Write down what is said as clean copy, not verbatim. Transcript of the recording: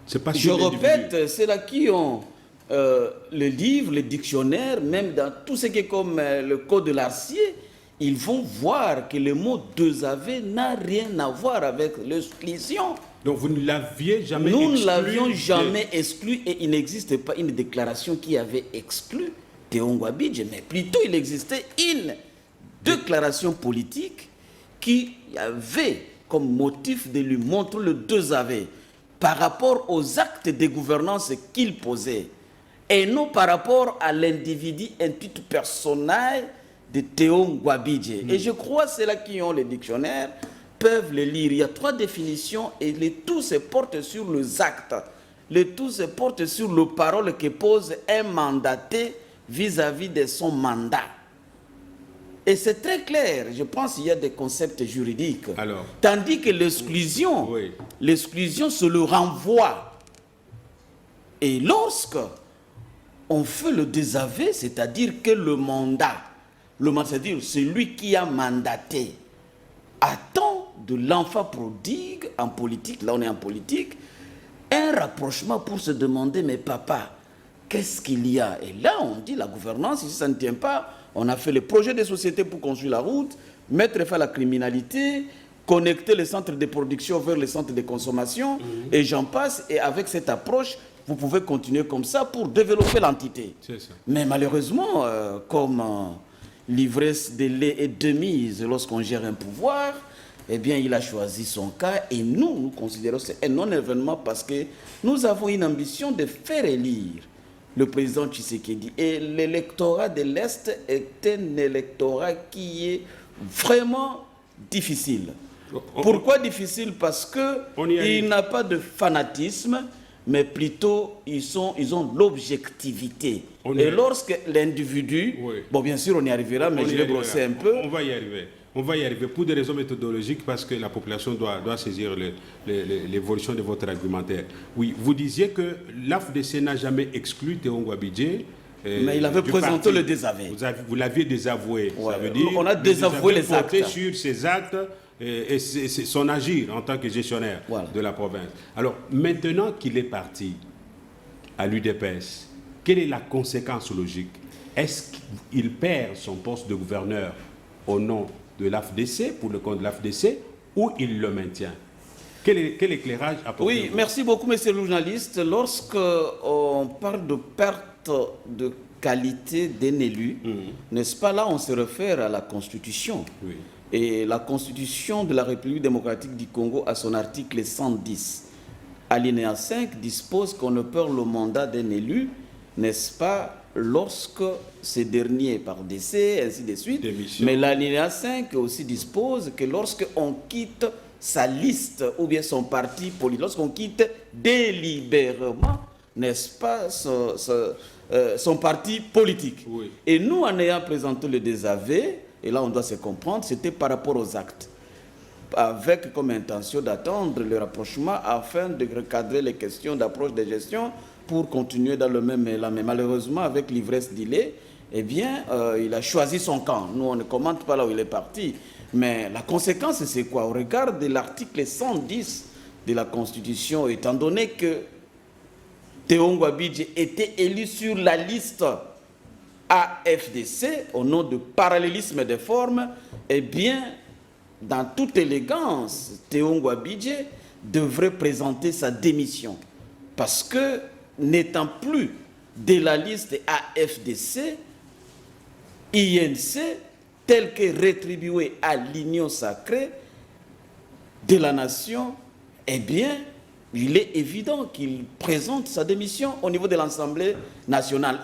C'est pas Je sur l'individu. répète, c'est là qui ont le livre, le dictionnaire, même dans tout ce qui est comme le code de l'arcier, ils vont voir que le mot désaveu n'a rien à voir avec l'exclusion. Donc vous ne l'aviez jamais Nous exclu. ne l'avions jamais exclu et il n'existe pas une déclaration qui avait exclu Théo Ngouabidje, mais plutôt il existait une déclaration politique qui avait comme motif de lui montrer le désaveu par rapport aux actes de gouvernance qu'il posait et non par rapport à l'individu, un titre personnel de Théo Ngouabidje. Et je crois que c'est là qui ont les dictionnaires peuvent les lire. Il y a 3 définitions et le tout se porte sur les actes. Le tout se porte sur le parole que pose un mandaté vis-à-vis de son mandat. Et c'est très clair. Je pense qu'il y a des concepts juridiques. Alors, tandis que l'exclusion, oui. l'exclusion, c'est le renvoi. Et lorsque on fait le désaveu, c'est-à-dire que le mandat, c'est-à-dire celui qui a mandaté, attend de l'enfant prodigue en politique, là on est en politique, un rapprochement pour se demander, mais papa, qu'est-ce qu'il y a? Et là on dit la gouvernance, si ça ne tient pas, on a fait les projets de société pour construire la route, mettre fin à la criminalité, connecter les centres de production vers les centres de consommation, et j'en passe, et avec cette approche, vous pouvez continuer comme ça pour développer l'entité. Mais malheureusement, comme l'ivresse de lait est de mise lorsqu'on gère un pouvoir, eh bien, il a choisi son cas et nous considérons que c'est un non-événement parce que nous avons une ambition de faire élire le président Tshisekedi. Et l'électorat de l'Est est un électorat qui est vraiment difficile. Pourquoi difficile? Parce qu'il n'a pas de fanatisme, mais plutôt ils ont l'objectivité. Et lorsque l'individu, bon bien sûr on y arrivera, mais je vais brosser un peu. On va y arriver. On va y arriver pour des raisons méthodologiques parce que la population doit saisir l'évolution de votre argumentaire. Oui, vous disiez que l'AFDC n'a jamais exclu Théo Ngouabidje. Mais il avait présenté le désaveu. Vous l'aviez désavoué. Ouais, ça veut dire on a désavoué les actes. Sur ses actes et son agir en tant que gestionnaire de la province. Alors, maintenant qu'il est parti à l'UDPS, quelle est la conséquence logique? Est-ce qu'il perd son poste de gouverneur au nom de l'AFDC, pour le compte de l'AFDC, ou il le maintient? Quel éclairage apporte? Oui, merci beaucoup, monsieur le journaliste. Lorsqu'on parle de perte de qualité d'un élu, n'est-ce pas, là on se réfère à la Constitution. Oui. Et la Constitution de la République démocratique du Congo, à son article 110, alinéa 5, dispose qu'on ne perd le mandat d'un élu, n'est-ce pas, lorsque ce dernier par décès, ainsi de suite. Démission. Mais l'alinéa 5 aussi dispose que lorsqu'on quitte sa liste ou bien son parti politique, lorsqu'on quitte délibérément, n'est-ce pas, son parti politique. Oui. Et nous, en ayant présenté le désaveu, et là on doit se comprendre, c'était par rapport aux actes, avec comme intention d'attendre le rapprochement afin de recadrer les questions d'approche de gestion pour continuer dans le même élan. Mais malheureusement, avec l'ivresse d'Ilé, eh bien, il a choisi son camp. Nous, on ne commente pas là où il est parti. Mais la conséquence, c'est quoi? Au regard de l'article 110 de la Constitution, étant donné que Théo Ngouabidje était élu sur la liste AFDC, au nom de parallélisme des formes, eh bien, dans toute élégance, Théo Ngouabidje devrait présenter sa démission. Parce que, n'étant plus de la liste AFDC, INC, tel que rétribué à l'union sacrée de la nation, eh bien, il est évident qu'il présente sa démission au niveau de l'Assemblée nationale.